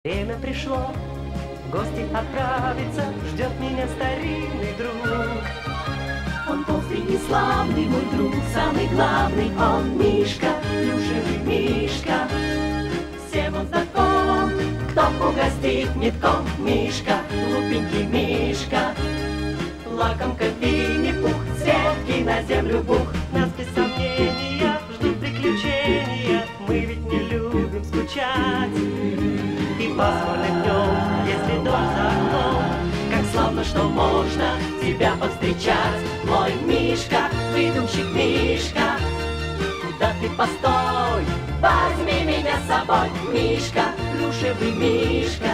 Время пришло, в гости отправиться, ждет меня старинный друг. Он толстый и славный, мой друг, самый главный, он Мишка, плюшевый Мишка. Всем он знаком, кто угостит метком. Мишка, глупенький Мишка, лакомка Винни-Пух, сетки на землю бух. Нас без сомнения ждут приключения, мы ведь не любим скучать. И пасмурным днем, если дождь за окном, Как славно, что можно тебя повстречать, мой Мишка, выдумщик Мишка. Куда ты постой, возьми меня с собой, Мишка, плюшевый Мишка.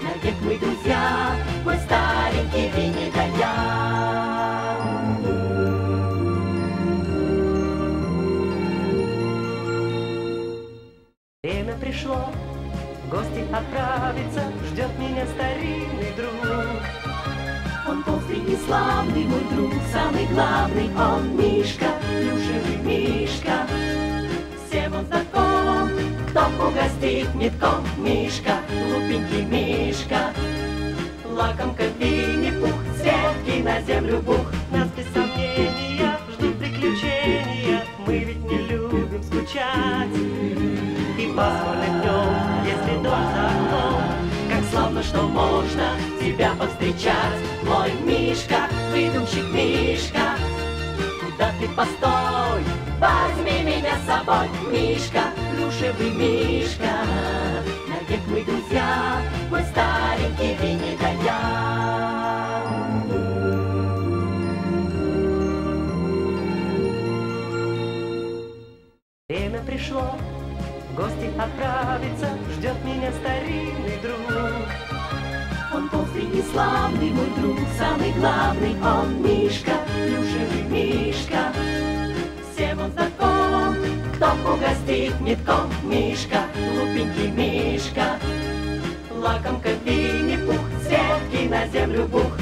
Навек мы друзья, мой старенький Винни да я. Время пришло, в гости отправиться, ждет меня старинный друг. Он толстый и славный, мой друг, самый главный, он Мишка, плюшевый Мишка. Всем он знаком, кто угостит метком. Мишка, глупенький Мишка, лакомка Винни-Пух, сетки на землю бух. Нас без сомнения ждут приключения, мы ведь не любим скучать. И пасмурным днем, если дождь за окном, Как славно, что можно тебя повстречать, мой Мишка, выдумщик Мишка. Куда ты постой, возьми меня с собой, Мишка, плюшевый Мишка. Навек мы друзья, мой старенький Винни да я. время пришло, в гости отправиться, ждет меня старинный друг. Он толстый и славный, мой друг, самый главный, он Мишка, плюшевый Мишка. Всем он знаком, кто угостит метком. Мишка, глупенький Мишка, лакомка Винни-Пух, сетки на землю бух.